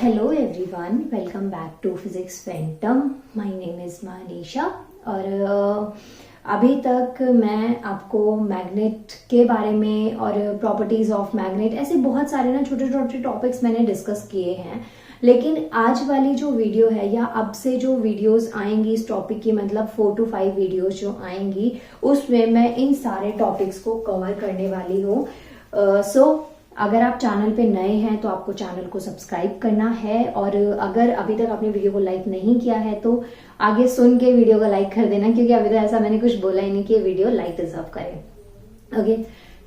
Hello everyone, welcome back to physics phantom. My name is Manisha और अभी तक मैं आपको मैग्नेट के बारे में और प्रॉपर्टीज ऑफ मैग्नेट ऐसे बहुत सारे ना छोटे छोटे टॉपिक्स मैंने डिस्कस किए हैं। लेकिन आज वाली जो वीडियो है या अब से जो वीडियोस आएंगी इस टॉपिक की, मतलब 4 to 5 वीडियोस जो आएंगी उसमें मैं इन सारे टॉपिक्स को कवर करने वाली हूँ। अगर आप चैनल पे नए हैं तो आपको चैनल को सब्सक्राइब करना है, और अगर अभी तक आपने वीडियो को लाइक नहीं किया है तो आगे सुन के वीडियो को लाइक कर देना, क्योंकि अभी तक ऐसा मैंने कुछ बोला ही नहीं कि वीडियो लाइक डिजर्व करे। ओके,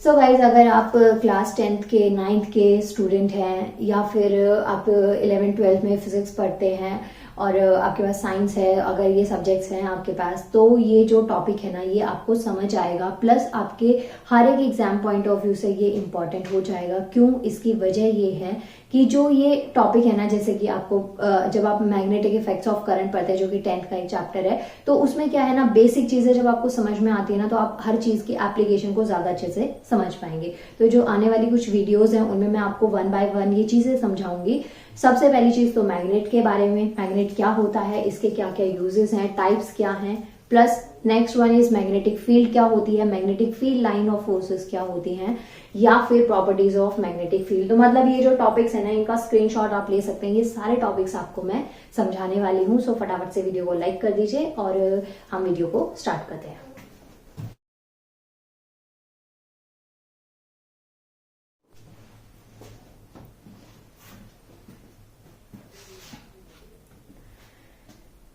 सो गाइज, अगर आप क्लास 10th के 9th के स्टूडेंट हैं या फिर आप 11th 12th में फिजिक्स पढ़ते हैं और आपके पास साइंस है, अगर ये सब्जेक्ट्स हैं आपके पास, तो ये जो टॉपिक है ना ये आपको समझ आएगा। प्लस आपके हर एक एग्जाम पॉइंट ऑफ व्यू से ये इंपॉर्टेंट हो जाएगा। क्यों? इसकी वजह ये है कि जो ये टॉपिक है ना, जैसे कि आपको जब आप मैग्नेटिक इफेक्ट्स ऑफ करंट पढ़ते हैं जो कि 10th का एक चैप्टर है, तो उसमें क्या है ना, बेसिक चीजें जब आपको समझ में आती है ना तो आप हर चीज की एप्लीकेशन को ज्यादा अच्छे से समझ पाएंगे। तो जो आने वाली कुछ वीडियोज हैं उनमें मैं आपको 1 by 1 ये चीजें समझाऊंगी। सबसे पहली चीज तो मैग्नेट के बारे में, मैग्नेट क्या होता है, इसके क्या क्या यूजेस हैं, टाइप्स क्या हैं। Plus next one is magnetic field क्या होती है, magnetic field line of forces क्या होती हैं, या फिर प्रॉपर्टीज ऑफ मैग्नेटिक फील्ड। तो मतलब ये जो टॉपिक्स है ना इनका स्क्रीनशॉट आप ले सकते हैं। ये सारे टॉपिक्स आपको मैं समझाने वाली हूँ। सो फटाफट से वीडियो को लाइक कर दीजिए और हम वीडियो को स्टार्ट करते हैं।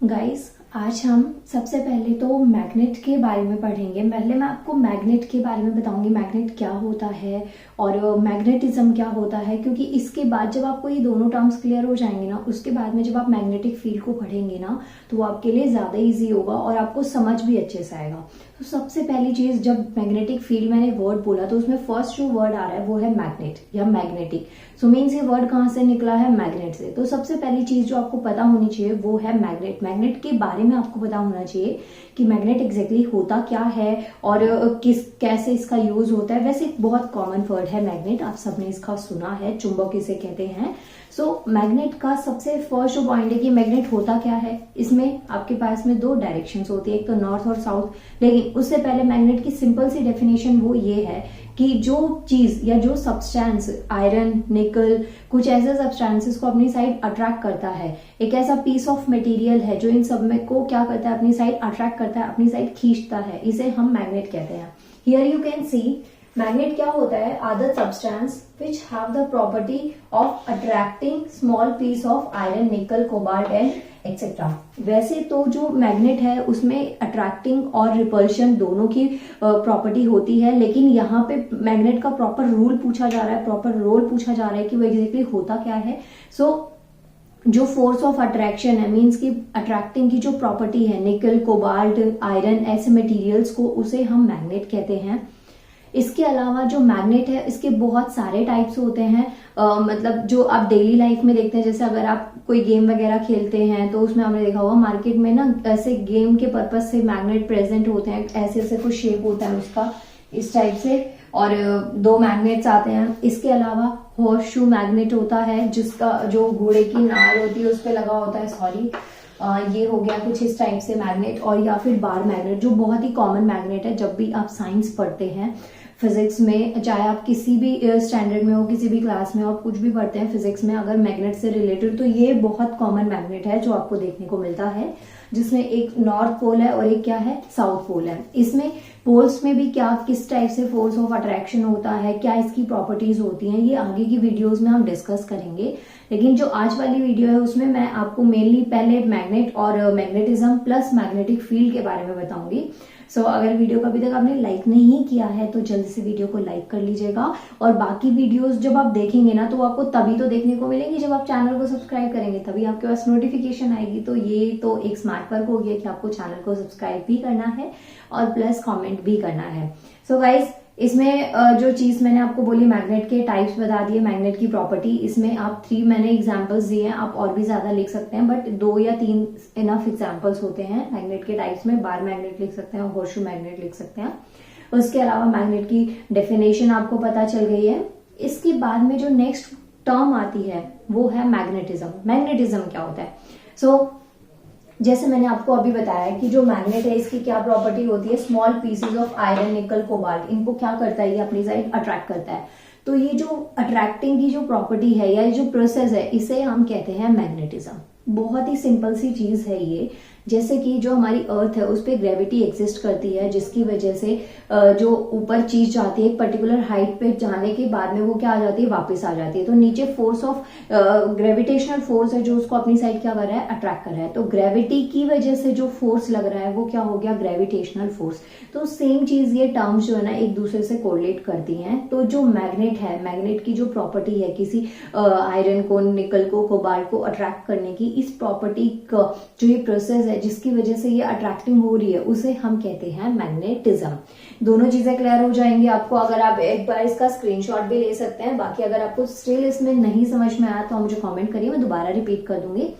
गाइस, आज हम सबसे पहले तो मैग्नेट के बारे में पढ़ेंगे। पहले मैं आपको मैग्नेट के बारे में बताऊंगी, मैग्नेट क्या होता है और मैग्नेटिज्म क्या होता है, क्योंकि इसके बाद जब आपको ये दोनों टर्म्स क्लियर हो जाएंगे ना, उसके बाद में जब आप मैग्नेटिक फील्ड को पढ़ेंगे ना तो वो आपके लिए ज्यादा इजी होगा और आपको समझ भी अच्छे से आएगा। तो सबसे पहली चीज, जब मैग्नेटिक फील्ड मैंने वर्ड बोला तो उसमें फर्स्ट जो वर्ड आ रहा है वो है मैग्नेट या मैग्नेटिक। सो मीन्स ये वर्ड कहाँ से निकला है? मैग्नेट से। तो सबसे पहली चीज जो आपको पता होनी चाहिए वो है मैग्नेट। मैग्नेट के बारे में आपको पता होना चाहिए कि मैग्नेट एग्जैक्टली होता क्या है और कैसे इसका यूज होता है। वैसे एक बहुत कॉमन वर्ड है मैग्नेट, आप सबने इसका सुना है, चुंबक इसे कहते हैं। सो मैग्नेट का सबसे फर्स्ट जो पॉइंट है कि मैग्नेट होता क्या है, इसमें आपके पास में 2 डायरेक्शंस होती है, एक तो नॉर्थ और साउथ। लेकिन उससे पहले मैग्नेट की सिंपल सी डेफिनेशन वो ये है कि जो चीज या जो सब्सटेंस, आयरन, निकल, कुछ ऐसे सब्सटेंसेस को अपनी साइड अट्रैक्ट करता है, एक ऐसा पीस ऑफ मटेरियल है जो इन सब में को क्या करता है, अपनी साइड अट्रैक्ट करता है, अपनी साइड खींचता है, इसे हम मैग्नेट कहते हैं। Here you can see magnet क्या होता है? Other substance which have the property of attracting small piece of iron, nickel, cobalt and etcetera. वैसे तो जो मैग्नेट है उसमें अट्रैक्टिंग और रिपल्शन दोनों की प्रॉपर्टी होती है, लेकिन यहाँ पे मैग्नेट का प्रॉपर रूल पूछा जा रहा है, प्रॉपर रोल पूछा जा रहा है कि वो एग्जैक्टली होता क्या है। जो फोर्स ऑफ अट्रैक्शन है, मींस की अट्रैक्टिंग की जो प्रॉपर्टी है, निकल, कोबाल्ट, आयरन, ऐसे मटेरियल्स को, उसे हम मैग्नेट कहते हैं। इसके अलावा जो मैग्नेट है इसके बहुत सारे टाइप्स होते हैं। मतलब जो आप डेली लाइफ में देखते हैं, जैसे अगर आप कोई गेम वगैरह खेलते हैं तो उसमें हमने देखा होगा मार्केट में ना ऐसे गेम के पर्पज से मैग्नेट प्रेजेंट होते हैं, ऐसे ऐसे कुछ शेप होता है उसका, इस टाइप से, और 2 मैग्नेट्स आते हैं। इसके अलावा हॉर्स शू मैग्नेट होता है, जिसका जो घोड़े की नाल होती है उस पर लगा होता है, सॉरी, ये हो गया कुछ इस टाइप से मैग्नेट। और या फिर बार मैग्नेट जो बहुत ही कॉमन मैग्नेट है। जब भी आप साइंस पढ़ते हैं फिजिक्स में, चाहे आप किसी भी स्टैंडर्ड में हो, किसी भी क्लास में हो, आप कुछ भी पढ़ते हैं फिजिक्स में अगर मैग्नेट से रिलेटेड, तो ये बहुत कॉमन मैग्नेट है जो आपको देखने को मिलता है, जिसमें एक नॉर्थ पोल है और एक क्या है, साउथ पोल है। इसमें पोल्स में भी क्या किस टाइप से फोर्स ऑफ अट्रैक्शन होता है, क्या इसकी प्रॉपर्टीज होती हैं, ये आगे की वीडियोस में हम डिस्कस करेंगे। लेकिन जो आज वाली वीडियो है उसमें मैं आपको मेनली पहले मैग्नेट और मैग्नेटिज्म प्लस मैग्नेटिक फील्ड के बारे में बताऊंगी। अगर वीडियो को अभी तक आपने लाइक नहीं किया है तो जल्दी से वीडियो को लाइक कर लीजिएगा, और बाकी वीडियोस जब आप देखेंगे ना तो आपको तभी तो देखने को मिलेंगी जब आप चैनल को सब्सक्राइब करेंगे, तभी आपके पास नोटिफिकेशन आएगी। तो ये तो एक स्मार्ट वर्क हो गया कि आपको चैनल को सब्सक्राइब भी करना है और प्लस कॉमेंट भी करना है। सो गाइज, इसमें जो चीज मैंने आपको बोली, मैग्नेट के टाइप्स बता दिए, मैग्नेट की प्रॉपर्टी, इसमें आप 3 मैंने एग्जांपल्स दिए हैं, आप और भी ज्यादा लिख सकते हैं, बट 2 या 3 इनफ एग्जांपल्स होते हैं मैग्नेट के टाइप्स में। बार मैग्नेट लिख सकते हैं, हॉर्सशू मैग्नेट लिख सकते हैं। उसके अलावा मैग्नेट की डेफिनेशन आपको पता चल गई है। इसके बाद में जो नेक्स्ट टर्म आती है वो है मैग्नेटिज्म। मैग्नेटिज्म क्या होता है? जैसे मैंने आपको अभी बताया कि जो मैग्नेट है इसकी क्या प्रॉपर्टी होती है, small pieces of iron, nickel, cobalt, इनको क्या करता है, ये अपनी साइड अट्रैक्ट करता है। तो ये जो अट्रैक्टिंग की जो प्रॉपर्टी है या ये जो प्रोसेस है इसे हम कहते हैं मैग्नेटिज्म। बहुत ही सिंपल सी चीज है ये। जैसे कि जो हमारी अर्थ है उस पर ग्रेविटी एग्जिस्ट करती है, जिसकी वजह से जो ऊपर चीज जाती है एक पर्टिकुलर हाइट पे जाने के बाद में वो क्या आ जाती है, वापस आ जाती है। तो नीचे फोर्स ऑफ ग्रेविटेशनल फोर्स है जो उसको अपनी साइड क्या कर रहा है, अट्रैक्ट कर रहा है। तो ग्रेविटी की वजह से जो फोर्स लग रहा है वो क्या हो गया, ग्रेविटेशनल फोर्स। तो सेम चीज ये टर्म्स जो है ना एक दूसरे से कोरिलेट करती हैं। तो जो मैग्नेट है, मैग्नेट की जो प्रॉपर्टी है किसी आयरन को, निकल को, कोबाल्ट को अट्रैक्ट करने की, इस प्रॉपर्टी का जो ये प्रोसेस है जिसकी वजह से ये अट्रैक्टिंग हो रही है उसे हम कहते हैं मैग्नेटिज्म। दोनों चीजें क्लियर हो जाएंगी आपको अगर आप एक बार इसका स्क्रीनशॉट भी ले सकते हैं। बाकी अगर आपको स्टिल इसमें नहीं समझ में आया तो मुझे कमेंट करिए, मैं दोबारा रिपीट कर दूंगी।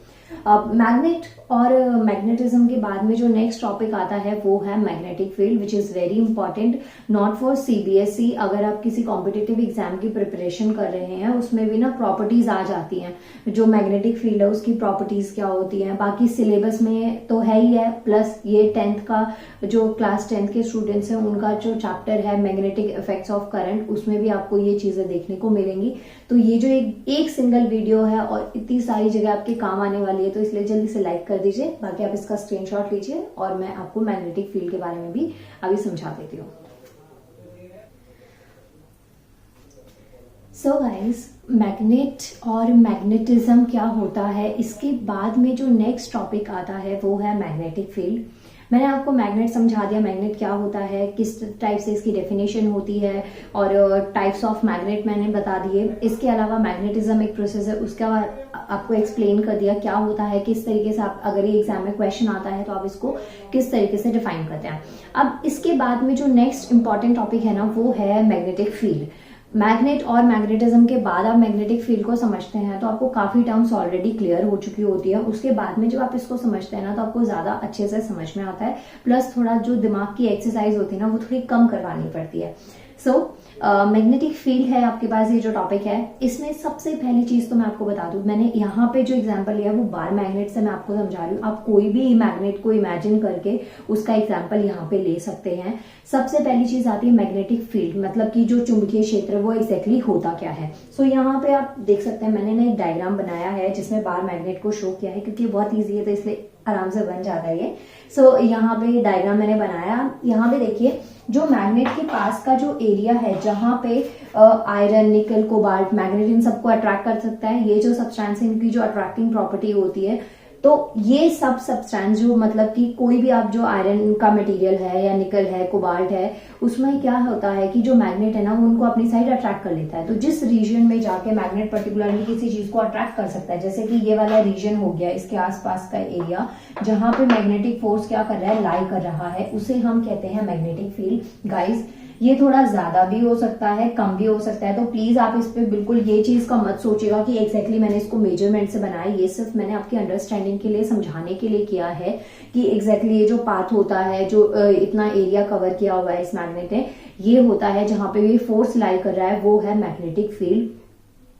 मैग्नेट और मैग्नेटिज्म के बाद में जो नेक्स्ट टॉपिक आता है वो है magnetic field, which is very important not for CBSE. अगर आप किसी कॉम्पिटिटिव एग्जाम की प्रिपरेशन कर रहे हैं उसमें भी ना प्रॉपर्टीज आ जाती हैं, जो मैग्नेटिक फील्ड है उसकी प्रॉपर्टीज क्या होती हैं। बाकी सिलेबस में तो है ही है, प्लस ये 10th का जो क्लास 10th के स्टूडेंट्स हैं उनका जो चैप्टर है मैग्नेटिक इफेक्ट्स ऑफ करंट, उसमें भी आपको ये चीजें देखने को मिलेंगी। तो ये जो एक सिंगल वीडियो है और इतनी सारी जगह आपके काम आने वाली है, तो इसलिए जल्दी से लाइक कर दीजिए। बाकी आप इसका स्क्रीनशॉट लीजिए और मैं आपको मैग्नेटिक फील्ड के बारे में भी अभी समझा देती हूँ। सो गाइस, मैग्नेट और मैग्नेटिज्म क्या होता है, इसके बाद में जो नेक्स्ट टॉपिक आता है वो है मैग्नेटिक फील्ड। मैंने आपको मैग्नेट समझा दिया, मैग्नेट क्या होता है, किस टाइप से इसकी डेफिनेशन होती है और टाइप्स ऑफ मैग्नेट मैंने बता दिए। इसके अलावा मैग्नेटिज्म एक प्रोसेस है, उसका आपको एक्सप्लेन कर दिया क्या होता है, किस तरीके से आप अगर ये एग्जाम में क्वेश्चन आता है तो आप इसको किस तरीके से डिफाइन करते हैं। अब इसके बाद में जो नेक्स्ट इंपॉर्टेंट टॉपिक है ना वो है मैग्नेटिक फील्ड। मैग्नेट और मैग्नेटिज्म के बाद आप मैग्नेटिक फील्ड को समझते हैं तो आपको काफी टर्म्स ऑलरेडी क्लियर हो चुकी होती है। उसके बाद में जब आप इसको समझते हैं ना तो आपको ज्यादा अच्छे से समझ में आता है, प्लस थोड़ा जो दिमाग की एक्सरसाइज होती है ना वो थोड़ी कम करवानी पड़ती है। सो मैग्नेटिक फील्ड है आपके पास ये जो टॉपिक है, इसमें सबसे पहली चीज तो मैं आपको बता दूं, मैंने यहाँ पे जो एग्जांपल लिया है वो बार मैग्नेट से मैं आपको समझा रही हूँ। आप कोई भी मैग्नेट को इमेजिन करके उसका एग्जांपल यहाँ पे ले सकते हैं। सबसे पहली चीज आती है मैग्नेटिक फील्ड, मतलब कि जो चुंबकीय क्षेत्र वो एग्जैक्टली होता क्या है। सो यहाँ पे आप देख सकते हैं मैंने ना एक डायग्राम बनाया है जिसमें बार मैग्नेट को शो किया है, क्योंकि बहुत ईजी है तो इसलिए आराम से बन जाता है ये। सो यहाँ पे डायग्राम मैंने बनाया, यहाँ पे देखिए जो मैग्नेट के पास का जो एरिया है जहां पे आयरन, निकल, कोबाल्ट, मैग्नेट इन सबको अट्रैक्ट कर सकता है, ये जो सब्सटेंस है इनकी जो अट्रैक्टिंग प्रॉपर्टी होती है, तो ये सब सब्सटेंस जो मतलब कि कोई भी आप जो आयरन का मटेरियल है या निकल है, कोबाल्ट है, उसमें क्या होता है कि जो मैग्नेट है ना वो उनको अपनी साइड अट्रैक्ट कर लेता है। तो जिस रीजन में जाके मैग्नेट पर्टिकुलरली किसी चीज को अट्रैक्ट कर सकता है, जैसे कि ये वाला रीजन हो गया, इसके आसपास का एरिया जहां पे मैग्नेटिक फोर्स क्या कर रहा है, लाई कर रहा है, उसे हम कहते हैं मैग्नेटिक फील्ड। गाइज ये थोड़ा ज्यादा भी हो सकता है, कम भी हो सकता है, तो प्लीज आप इस पे बिल्कुल ये चीज का मत सोचिएगा कि एग्जैक्टली मैंने इसको मेजरमेंट से बनाया। ये सिर्फ मैंने आपकी अंडरस्टैंडिंग के लिए, समझाने के लिए किया है कि एग्जैक्टली ये जो पाथ होता है, जो इतना एरिया कवर किया हुआ है इस मैग्नेट ने, ये होता है जहां पे ये फोर्स लाई कर रहा है, वो है मैग्नेटिक फील्ड।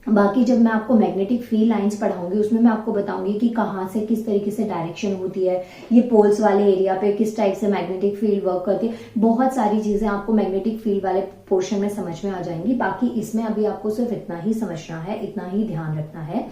बाकी जब मैं आपको मैग्नेटिक फील्ड लाइंस पढ़ाऊंगी उसमें मैं आपको बताऊंगी कि कहाँ से किस तरीके से डायरेक्शन होती है, ये पोल्स वाले एरिया पे किस टाइप से मैग्नेटिक फील्ड वर्क करती है। बहुत सारी चीजें आपको मैग्नेटिक फील्ड वाले पोर्शन में समझ में आ जाएंगी। बाकी इसमें अभी आपको सिर्फ इतना ही समझना है, इतना ही ध्यान रखना है।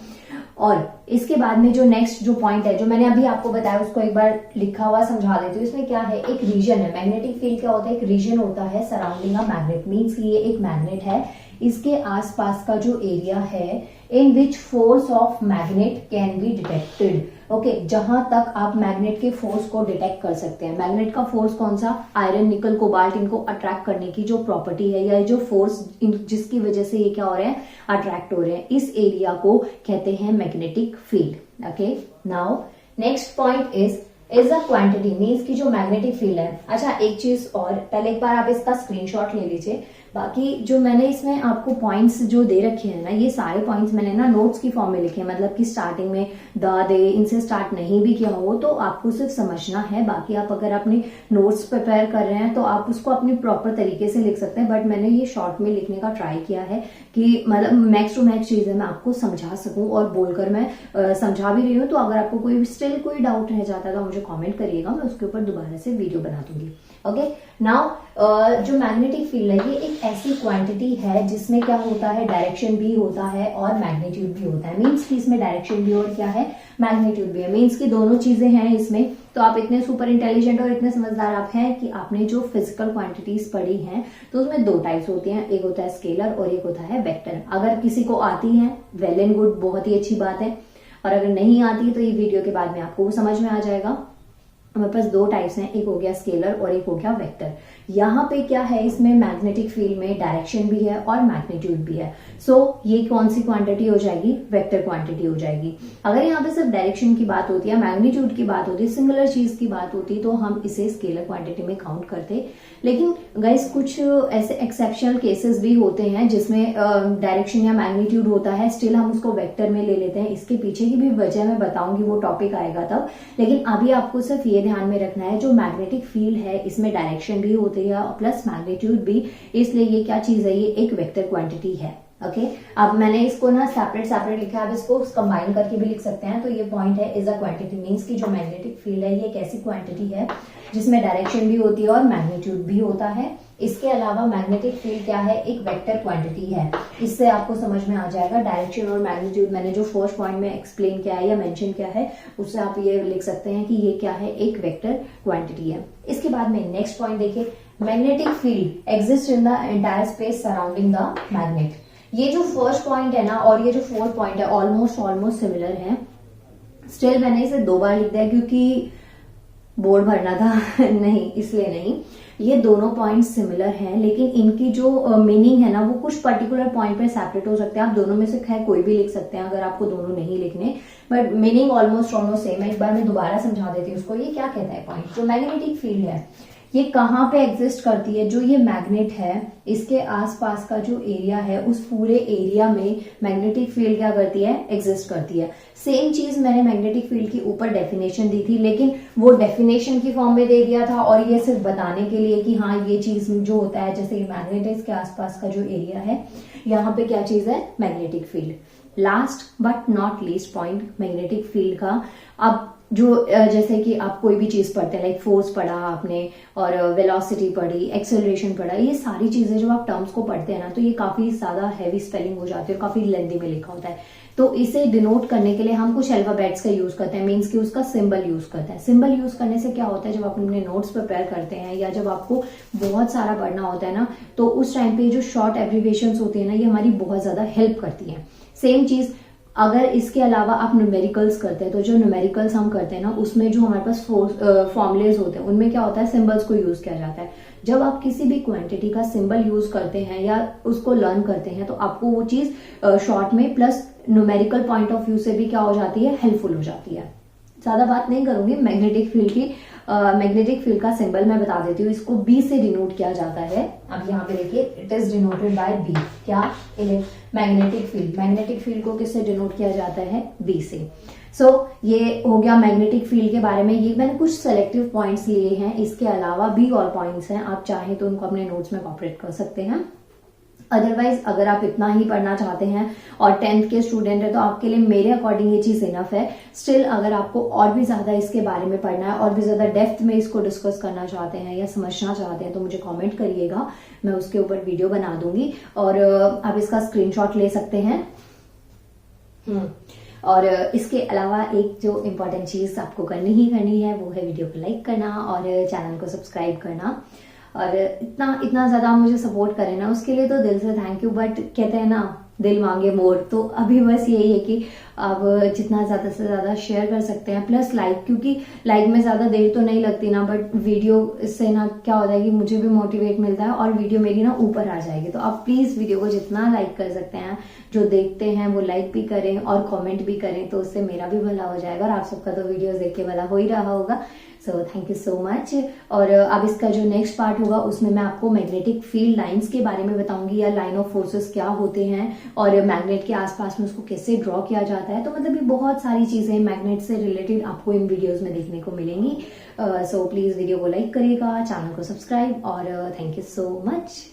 और इसके बाद में जो नेक्स्ट जो पॉइंट है जो मैंने अभी आपको बताया उसको एक बार लिखा हुआ समझा देती हूँ। इसमें क्या है, एक रीजन है। मैग्नेटिक फील्ड क्या होता है, एक रीजन होता है सराउंडिंग अ मैग्नेट। मीन्स ये एक मैग्नेट है, इसके आसपास का जो एरिया है in which force of magnet can be detected. Okay, जहां तक आप मैग्नेट के फोर्स को डिटेक्ट कर सकते हैं। मैग्नेट का फोर्स कौन सा, आयरन, निकल, कोबाल्ट, इनको अट्रैक्ट करने की जो प्रॉपर्टी है या जो फोर्स जिसकी वजह से ये क्या हो रहे हैं, अट्रैक्ट हो रहे हैं, इस एरिया को कहते हैं magnetic field. Okay, now next point is a quantity, means की जो मैग्नेटिक फील्ड है। अच्छा एक चीज और, पहले एक बार आप इसका स्क्रीनशॉट ले लीजिए। बाकी जो मैंने इसमें आपको पॉइंट्स जो दे रखे हैं ना, ये सारे पॉइंट्स मैंने ना नोट्स की फॉर्म में लिखे हैं, मतलब कि स्टार्टिंग में द दे इनसे स्टार्ट नहीं भी किया हो तो आपको सिर्फ समझना है। बाकी आप अगर अपने नोट्स प्रिपेयर कर रहे हैं तो आप उसको अपनी प्रॉपर तरीके से लिख सकते हैं, बट मैंने ये शॉर्ट में लिखने का ट्राई किया है कि मतलब मैक्स टू मैक्स चीजें मैं आपको समझा सकूं, और बोलकर मैं समझा भी रही हूँ। तो अगर आपको कोई स्टिल कोई डाउट रह जाता है तो मुझे कमेंट करिएगा, मैं उसके ऊपर दोबारा से वीडियो बना दूंगी। ओके, नाउ जो मैग्नेटिक फील्ड है ये एक ऐसी क्वांटिटी है जिसमें क्या होता है, डायरेक्शन भी होता है और मैग्नीट्यूड भी होता है। मीन्स कि इसमें डायरेक्शन भी और क्या है, मैग्नीट्यूड भी है। मीन्स कि दोनों चीजें हैं इसमें। तो आप इतने सुपर इंटेलिजेंट और इतने समझदार आप हैं कि आपने जो फिजिकल क्वांटिटीज पढ़ी हैं तो उसमें दो टाइप्स होती हैं, एक होता है स्केलर और एक होता है वेक्टर। अगर किसी को आती है वेल एंड गुड, बहुत ही अच्छी बात है, और अगर नहीं आती तो ये वीडियो के बाद में आपको वो समझ में आ जाएगा। हमारे पास दो टाइप्स हैं, एक हो गया स्केलर और एक हो गया वेक्टर। यहाँ पे क्या है, इसमें मैग्नेटिक फील्ड में डायरेक्शन भी है और मैग्नीट्यूड भी है। सो ये कौन सी क्वांटिटी हो जाएगी, वेक्टर क्वांटिटी हो जाएगी। अगर यहाँ पे सिर्फ डायरेक्शन की बात होती है, मैग्नीट्यूड की बात होती है, सिंगुलर चीज की बात होती तो हम इसे स्केलर क्वांटिटी में काउंट करते। लेकिन गाइस कुछ ऐसे एक्सेप्शनल केसेस भी होते हैं जिसमें डायरेक्शन या मैग्नीट्यूड होता है, स्टिल हम उसको वेक्टर में ले लेते हैं। इसके पीछे की भी वजह मैं बताऊंगी, वो टॉपिक आएगा तब। लेकिन अभी आपको सिर्फ ये ध्यान में रखना है, जो मैग्नेटिक फील्ड है इसमें डायरेक्शन भी होती है प्लस मैग्नीट्यूड भी, इसलिए ये क्या चीज है, ये एक वेक्टर क्वांटिटी है। ओके, अब मैंने इसको ना सेपरेट लिखा है, अब इसको कंबाइन करके भी लिख सकते हैं। तो ये पॉइंट है इज अ क्वांटिटी, मीन्स की जो मैग्नेटिक फील्ड है ये एक ऐसी क्वांटिटी है जिसमें डायरेक्शन भी होती है और मैग्नीट्यूड भी होता है। इसके अलावा मैग्नेटिक फील्ड क्या है, एक वेक्टर क्वांटिटी है। इससे आपको समझ में आ जाएगा डायरेक्शन और मैग्नीट्यूड मैंने जो फर्स्ट पॉइंट में एक्सप्लेन किया है या मेंशन किया है, उससे आप ये लिख सकते हैं कि ये क्या है, एक वेक्टर क्वांटिटी है। इसके बाद में नेक्स्ट पॉइंट देखिए, magnetic field exist in the entire space surrounding the magnet. ये जो फर्स्ट पॉइंट है ना और ये जो फोर्थ पॉइंट है ऑलमोस्ट सिमिलर है। स्टिल मैंने इसे 2 बार लिख दिया क्योंकि बोर्ड भरना था नहीं, इसलिए नहीं। ये दोनों पॉइंट सिमिलर हैं, लेकिन इनकी जो मीनिंग है ना वो कुछ पर्टिकुलर पॉइंट पे सेपरेट हो सकते हैं। आप दोनों में से खैर कोई भी लिख सकते हैं अगर आपको दोनों नहीं लिखने, बट मीनिंग ऑलमोस्ट सेम है। एक बार मैं दोबारा समझा देती हूँ उसको। ये क्या कहता है पॉइंट, जो मैग्नेटिक फील्ड है ये कहाँ पे एग्जिस्ट करती है, जो ये मैग्नेट है इसके आसपास का जो एरिया है उस पूरे एरिया में मैग्नेटिक फील्ड क्या करती है, एग्जिस्ट करती है। सेम चीज मैंने मैग्नेटिक फील्ड की ऊपर डेफिनेशन दी थी, लेकिन वो डेफिनेशन की फॉर्म में दे दिया था और ये सिर्फ बताने के लिए कि हाँ ये चीज जो होता है, जैसे मैग्नेट है इसके आसपास का जो एरिया है यहाँ पे क्या चीज है, magnetic field. Last but not least point magnetic field का, अब जो जैसे कि आप कोई भी चीज पढ़ते हैं, लाइक फोर्स पढ़ा आपने और वेलोसिटी पढ़ी, एक्सेलरेशन पढ़ा, ये सारी चीजें जब आप टर्म्स को पढ़ते हैं ना तो ये काफी ज्यादा हैवी स्पेलिंग हो जाती है और काफी लेंथी में लिखा होता है। तो इसे डिनोट करने के लिए हम कुछ अल्फाबेट्स का यूज करते हैं, मीन्स कि उसका सिंबल यूज करते हैं। सिंबल यूज करने से क्या होता है, जब आप अपने नोट्स प्रिपेयर करते हैं या जब आपको बहुत सारा पढ़ना होता है ना, तो उस टाइम पे जो शॉर्ट एब्रिविएशंस होती है ना, ये हमारी बहुत ज्यादा हेल्प करती है। सेम चीज अगर इसके अलावा आप न्यूमेरिकल्स करते हैं, तो जो न्यूमेरिकल्स हम करते हैं ना उसमें जो हमारे पास फॉर्मुलेज होते हैं उनमें क्या होता है, सिंबल्स को यूज किया जाता है। जब आप किसी भी क्वांटिटी का सिंबल यूज करते हैं या उसको लर्न करते हैं तो आपको वो चीज शॉर्ट में plus numerical point of view से भी क्या हो जाती है, हेल्पफुल हो जाती है। ज्यादा बात नहीं करूंगी मैग्नेटिक फील्ड की। मैग्नेटिक फील्ड का सिंबल मैं बता देती हूँ, इसको बी से डिनोट किया जाता है। अब यहाँ पे देखिए, it is denoted by B. क्या, मैग्नेटिक फील्ड। मैग्नेटिक फील्ड को किससे डिनोट किया जाता है, बी से। सो ये हो गया मैग्नेटिक फील्ड के बारे में। ये मैंने कुछ सेलेक्टिव पॉइंट्स लिए हैं, इसके अलावा भी और पॉइंट्स हैं, आप चाहें तो उनको अपने नोट्स में कॉपरेट कर सकते हैं। अदरवाइज अगर आप इतना ही पढ़ना चाहते हैं और 10th के स्टूडेंट है तो आपके लिए मेरे अकॉर्डिंग ये चीज इनफ है। स्टिल अगर आपको और भी ज्यादा इसके बारे में पढ़ना है और भी ज्यादा डेप्थ में इसको डिस्कस करना चाहते हैं या समझना चाहते हैं तो मुझे कमेंट करिएगा, मैं उसके ऊपर वीडियो बना दूंगी और आप इसका स्क्रीनशॉट ले सकते हैं। और इसके अलावा एक जो इम्पोर्टेंट चीज आपको करनी ही करनी है वो है वीडियो को लाइक करना और चैनल को सब्सक्राइब करना। और इतना ज्यादा मुझे सपोर्ट करें ना, उसके लिए तो दिल से थैंक यू। बट कहते हैं ना, दिल मांगे मोर, तो अभी बस यही है कि आप जितना ज्यादा से ज्यादा शेयर कर सकते हैं, प्लस लाइक, क्योंकि लाइक में ज्यादा देर तो नहीं लगती ना, बट वीडियो से ना क्या होता है कि मुझे भी मोटिवेट मिलता है और वीडियो मेरी ना ऊपर आ जाएगी। तो आप प्लीज वीडियो को जितना लाइक कर सकते हैं, जो देखते हैं वो लाइक भी करें और कमेंट भी करें, तो उससे मेरा भी भला हो जाएगा और आप सबका तो वीडियोस देख के भला हो ही रहा होगा। So thank you so much. और अब इसका जो नेक्स्ट पार्ट होगा उसमें मैं आपको मैग्नेटिक फील्ड लाइंस के बारे में बताऊंगी, या लाइन ऑफ फोर्सेस क्या होते हैं और मैग्नेट के आसपास में उसको कैसे ड्रॉ किया जाता है। तो मतलब ये बहुत सारी चीजें मैग्नेट से रिलेटेड आपको इन वीडियोस में देखने को मिलेंगी। सो प्लीज वीडियो को लाइक करिएगा, चैनल को सब्सक्राइब, और थैंक यू सो मच।